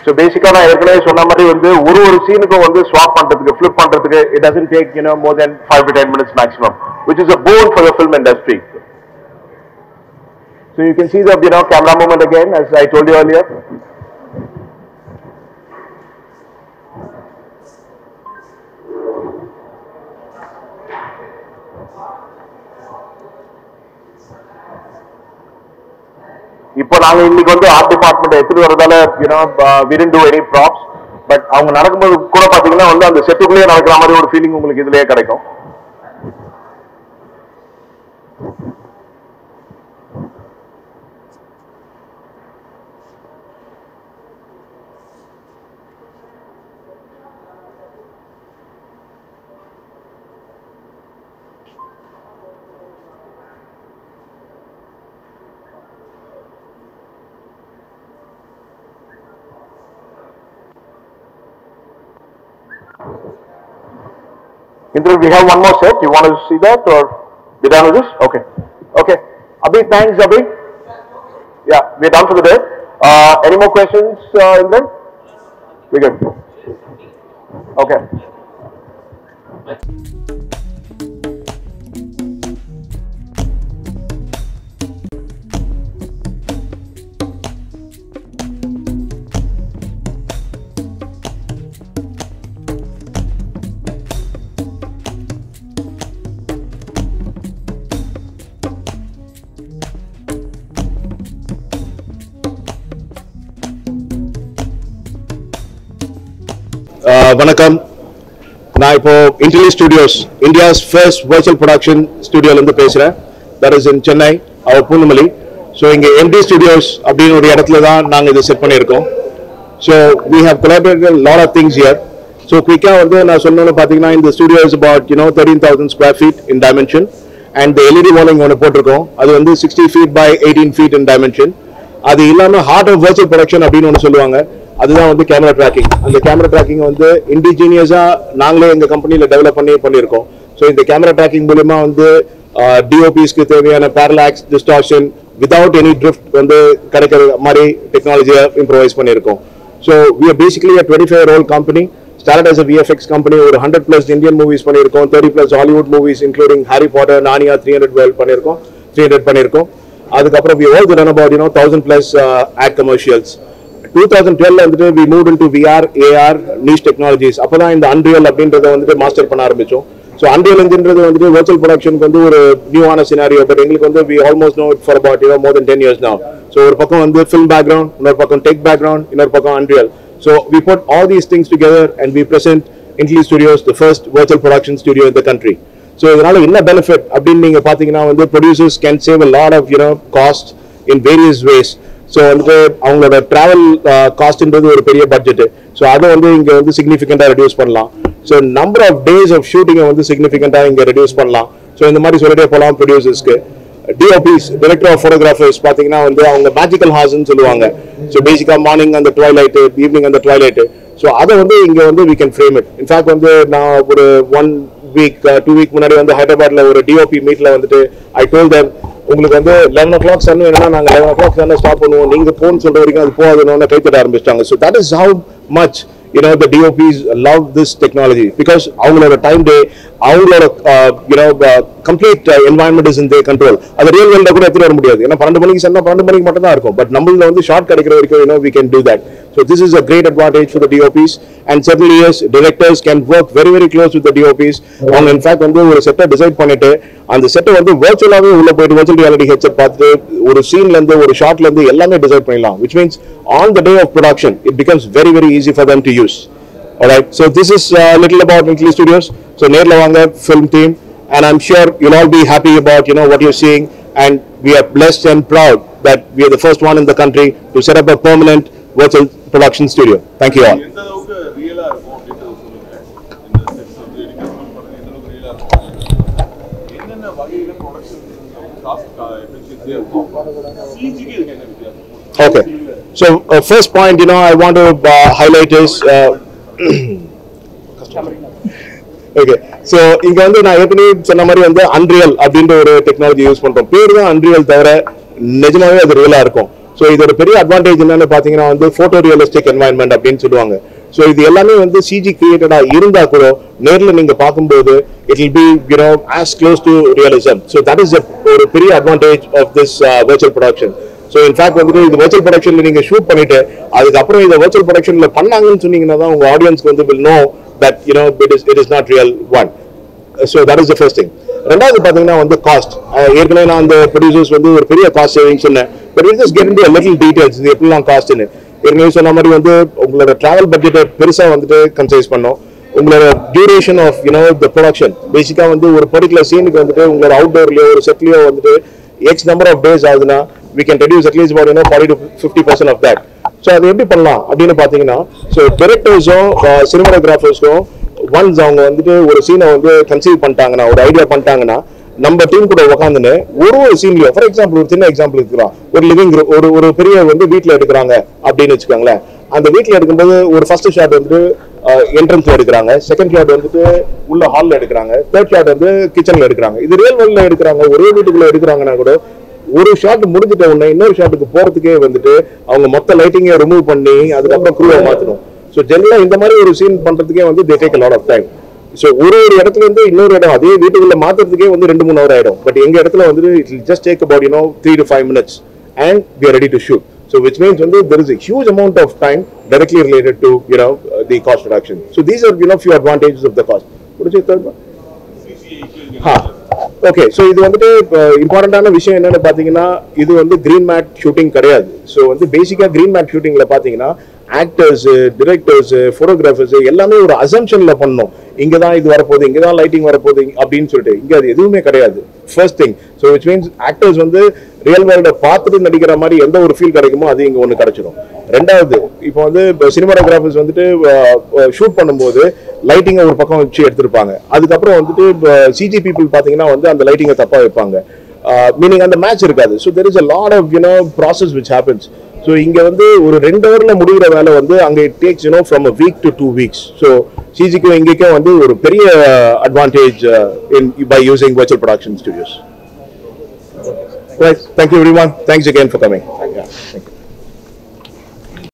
Speaker 1: So basically நான் ஏற்கனவே சொன்ன மாதிரி வந்து ஒரு சீனுக்கும் வந்து ஸ்வாப் பண்றதுக்கு flip பண்றதுக்கு it doesn't take more than 5 to 10 minutes maximum, which is a boon for the film industry. So you can see the camera movement again as I told you earlier. இப்போ நாங்க இன்னைக்கு வந்து ஆர்ட் டிபார்ட்மெண்ட் எடுத்துட்டு வரதால we didn't do any props, but அவங்க நடக்கும்போது கூட பாத்தீங்கன்னா வந்து அந்த செட்டுக்குள்ளேயே நடக்கிற மாதிரி ஒரு ஃபீலிங் உங்களுக்கு இதுலயே கிடைக்கும். We have one more set. You want to see that, or we done with this? Okay. Okay. Abhi, thanks, Abhi. Yeah, we're done for the day. Any more questions, Indra? We're good. Okay.
Speaker 3: வணக்கம். நான் இப்போ Intelli Studios, India's first virtual production studio இருந்து பேசுறேன். That is in Chennai, our Punamali. So இங்க MD Studios அப்படின ஒரு இடத்துல தான் நாங்க இத செட் பண்ணியிருக்கோம். So we have collaborated a lot of things here. So quickly வந்து நான் சொல்லணும்னு பாத்தீங்கன்னா இந்த studio is about 13,000 square feet in dimension, and the LED wall இங்க ஒன்னு போட்டுருக்கோம். அது வந்து 60 feet by 18 feet in dimension. அது இல்லாம heart of virtual production அப்படினு ஒன்னு சொல்லுவாங்க. அதுதான் வந்து கேமரா ட்ராக்கிங். அந்த கேமரா ட்ராக்கிங் வந்து இண்டிஜினியஸா நாங்களே எங்க கம்பெனில டெவலப் பண்ணியிருக்கோம். ஸோ இந்த கேமரா ட்ராக்கிங் மூலமா வந்து டிஓபிஸ்க்கு தேவையான parallax, distortion without any drift வந்து கிடைக்கிற மாதிரி டெக்னாலஜியை இம்ப்ரவைஸ் பண்ணியிருக்கோம். So we are basically a 25-year-old company, started as a VFX company. ஒரு 100+ Indian movies பண்ணியிருக்கோம், 30+ Hollywood movies including Harry Potter, Narnia, 300 பண்ணியிருக்கோம். அதுக்கப்புறம் we also done about 1,000+ ad commercials. 2012 வந்துட்டு we moved into VR, AR, niche technologies. அப்பதான் இந்த Unreal அப்படின்றத வந்துட்டு மாஸ்டர் பண்ண ஆரம்பிச்சோம். ஸோ Unreal Engineன்றது வந்துட்டு virtual productionக்கு வந்து ஒரு நியூவான சினாரியோ, பட் எங்களுக்கு வந்து we almost know it for about more than 10 years now. So ஒரு பக்கம் வந்து film background, இன்னொரு பக்கம் tech background, இன்னொரு பக்கம் Unreal. So we put all these things together and we present Intelli Studios, the first virtual production studio in the country. So இதனால என்ன benefit அப்படின்னு நீங்க பாத்தீங்கன்னா வந்து producers can save a lot of cost in various ways. So வந்து அவங்களோட ட்ராவல் காஸ்ட்ன்றது ஒரு பெரிய பட்ஜெட். ஸோ அதை வந்து இங்கே வந்து சிக்னிஃபிகண்டாக ரெடியூஸ் பண்ணலாம். So number of days of ஷூட்டிங்கை வந்து சிக்னிஃபிகண்டாக இங்கே ரெடியூஸ் பண்ணலாம். ஸோ இந்த மாதிரி சொல்லிட்டே போகலாம். ப்ரொடியூசர்ஸ்க்கு டிஓபிஸ், டைரக்டர் ஆஃப் ஃபோட்டோகிராஃபர்ஸ் பார்த்தீங்கன்னா வந்து அவங்க மேஜிக்கல் ஹார்ஸ்ன்னு சொல்லுவாங்க. ஸோ பேசிக்காக மார்னிங் அந்த ட்வைலைட்டு, ஈவினிங் அந்த ட்வைலைட்டு. ஸோ அதை வந்து இங்கே வந்து we can frame it. In fact வந்து நான் ஒரு 1 week 2 week முன்னாடி வந்து ஹைதராபாத்ல ஒரு டிஓபி மீட்ல வந்துட்டு I told them, உங்களுக்கு வந்து 11 o'clock சன் வேணும்னா நாங்கள் 11 o'clock சன்னை ஸ்டாப் பண்ணுவோம், நீங்கள் போன்னு சொல்ற வரைக்கும் அது போகாதுன்னு கைத்தட்ட ஆரம்பிச்சிட்டாங்க. So that is how much the DOPs love this technology, because அவங்களோட டைம் டே, அவங்களோட complete environment is in their control. அது ரியல் வேர்ல்ட்ல கூட எடுத்துட்டு வர முடியாது. ஏன்னா 12 மணிக்கு சொன்னா 12 மணிக்கு மட்டும் தான் இருக்கும். பட் நம்மள வந்து ஷார்ட் கிடைக்கிற வரைக்கும் we can do that. So this is a great advantage for the DOPs, and certainly yes, directors can work very very close with the DOPs. அவங்க in fact வந்து ஒரு செட்டை டிசைட் பண்ணிட்டு அந்த செட்டை வந்து virtually உள்ள போயிட்டு virtual reality headset பார்த்துட்டு ஒரு சீன்ல இருந்து ஒரு ஷாட்ல இருந்து எல்லாமே டிசைட் பண்ணலாம், which means on the day of production it becomes very very easy for them to use. Alright, so this is little about Intelli Studios. So நேர்ல வாங்க film team, and I'm sure you'll all be happy about what you're seeing, and we are blessed and proud that we are the first one in the country to set up a permanent virtual production studio. Thank you all.
Speaker 4: எந்த அளவுக்கு ரியலா இருக்கும் அப்படின்றது சொல்லுங்க. இந்த செட்ஸ் வந்து எக்ஸ்பெரிமென்ட் பண்ணுங்க, எந்த அளவுக்கு ரியலா இருக்கும், என்னென்ன வகையில ப்ரொடக்ஷன் காஸ்ட் எஃபிஷியன்சி இருக்கும், சிஜிக்கு இதுக்கு என்ன வித்தியாசம்?
Speaker 3: Okay, so first point I want to highlight is okay, so இங்க வந்து நான் ஏற்கனவே சொன்ன மாதிரி வந்து Unreal அப்படின்ற ஒரு டெக்னாலஜி யூஸ் பண்றோம். பேரு தான் Unreal தவிர நிஜமாவே அது ரியலா இருக்கும். ஸோ இதோட பெரிய அட்வான்டேஜ் என்னன்னு பாத்தீங்கன்னா வந்து போட்டோ ரியலிஸ்டிக் என்வாயன்மெண்ட் அப்படின்னு சொல்லுவாங்க. ஸோ இது எல்லாமே வந்து சிஜி கிரியேட்டடா இருந்தா கூட நேர்ல நீங்க பார்க்கும்போது it will be as close to realism. So that is ஒரு பெரிய advantage of this virtual production. So in fact வந்துட்டு இது virtual productionல நீங்க ஷூட் பண்ணிட்டு அதுக்கப்புறம் இதை virtual productionல பண்ணாங்கன்னு சொன்னீங்கன்னா தான் உங்க ஆடியன்ஸ்க்கு வந்து will know that it is not real one. So that is the first thing. ரெண்டாவது பாத்தீங்கன்னா வந்து காஸ்ட். ஏற்கனவே நான் அந்த ப்ரொடியூசர்ஸ் வந்து ஒரு பெரிய காஸ்ட் சேவிங் சொன்னேன். But it just get into a little details. இது எப்படிலாம் காஸ்ட்னு ஏற்கனவே சொன்ன மாதிரி வந்து உங்களோட டிராவல் பட்ஜெட்டை பெருசா வந்துட்டு கன்சைஸ் பண்ணோம். உங்களோட டியூரேஷன் ஆஃப் த ப்ரொடக்ஷன் பேசிக்கா வந்து ஒரு பர்டிகுலர் சீனுக்கு வந்துட்டு உங்களோட அவுட்டோர்லயோ ஒரு செட்லயோ வந்துட்டு எக்ஸ் நம்பர் ஆஃப் டேஸ் ஆகுதுன்னா we can reduce at least about 40 to 50% of that. So அது எப்படி பண்ணலாம் அப்படின்னு பாத்தீங்கன்னா, ஸோ டைரக்டர்ஸும் சினிமாட்டோகிராஃபர்ஸும் ஒன்ஸ் அவங்க வந்துட்டு ஒரு சீனை வந்து கன்சீவ் பண்ணிட்டாங்கன்னா, ஒரு ஐடியா பண்ணிட்டாங்கன்னா, நம்ம டீம் கூட உட்காந்துன்னு ஒரு சீன்லயும், ஃபார் எக்ஸாம்பிள் ஒரு சின்ன எக்ஸாம்பிள் இருக்கிறோம், ஒரு லிவிங் ஒரு பெரிய வந்து வீட்டுல எடுக்கிறாங்க அப்படின்னு வச்சுக்கோங்களேன். அந்த வீட்டுல எடுக்கும்போது ஒரு ஃபர்ஸ்ட் ஷாட் வந்து என்ட்ரன்ஸ்ல எடுக்கிறாங்க, செகண்ட் ஷாட் வந்துட்டு உள்ள ஹால்ல எடுக்கிறாங்க, தேர்ட் ஷாட் வந்து கிச்சன்ல எடுக்கிறாங்க. இது ரியல் வேர்ல்ட்ல எடுக்கிறாங்க, ஒரே வீட்டுக்குள்ள எடுக்கிறாங்கன்னா கூட ஒரு ஷாட் முடிஞ்சிட்ட உடனே இன்னொரு ஷாட்டுக்கு போறதுக்கே வந்துட்டு அவங்க மொத்த லைட்டிங்கை ரிமூவ் பண்ணி அதுக்கப்புறம் க்ரூவை மாற்றணும். ஸோ ஜெனரலா இந்த மாதிரி ஒரு சீன் பண்றதுக்கே வந்து they take a lot of time. So ஒரு இடத்துல இருந்து இன்னொரு இடம் அதே வீட்டுக்குள்ள மாத்துறதுக்கே வந்து 2-3 hours ஆயிடும். பட் எங்க இடத்துல வந்து it will just take about 3 to 5 minutes and we are ready to shoot. So which means வந்து there is a huge amount of time directly related to the cost reduction. So these are few advantages of the cost. What is your third one? Okay, so இது வந்துட்டு இம்பார்ட்டன்டான விஷயம் என்னன்னு பாத்தீங்கன்னா, இது வந்து கிரீன் மேட் ஷூட்டிங் கிடையாது. ஸோ வந்து பேசிக்கா கிரீன் மேட் ஷூட்டிங்ல பாத்தீங்கன்னா ஆக்டர்ஸ், டிரெக்டர்ஸ், போட்டோகிராஃபர்ஸ் எல்லாமே ஒரு அசம்ஷன்ல பண்ணணும். இங்கதான் இது வரப்போகுது, இங்கதான் லைட்டிங் வரப்போகுது அப்படின்னு சொல்லிட்டு இங்க அது எதுவுமே கிடையாது. First thing, so which means actors வந்து ரியல் வேர்ல்ட பார்த்துட்டு நடிக்கிற மாதிரி எந்த ஒரு ஃபீல் கிடைக்குமோ அது இங்க ஒன்று கிடைச்சிடும். ரெண்டாவது, இப்போ வந்து சினிமாட்டோகிராஃபர்ஸ் வந்துட்டு ஷூட் பண்ணும்போது லைட்டிங்கை ஒரு பக்கம் வச்சு எடுத்திருப்பாங்க. அதுக்கப்புறம் வந்துட்டு சிஜி பீப்புள் பாத்தீங்கன்னா வந்து அந்த லைட்டிங்கை தப்பா வைப்பாங்க, மீனிங் அந்த மேட்ச் இருக்காது. So there is a lot of process which happens. So இங்க வந்து ஒரு 2 hours முடிகிற வேலை வந்து அங்கே it takes from a week to 2 weeks. So சிஜிக்கும் இங்கேக்கும் வந்து ஒரு பெரிய advantage by using virtual production studios. Right, thank you everyone. Thanks again for coming. Thank you.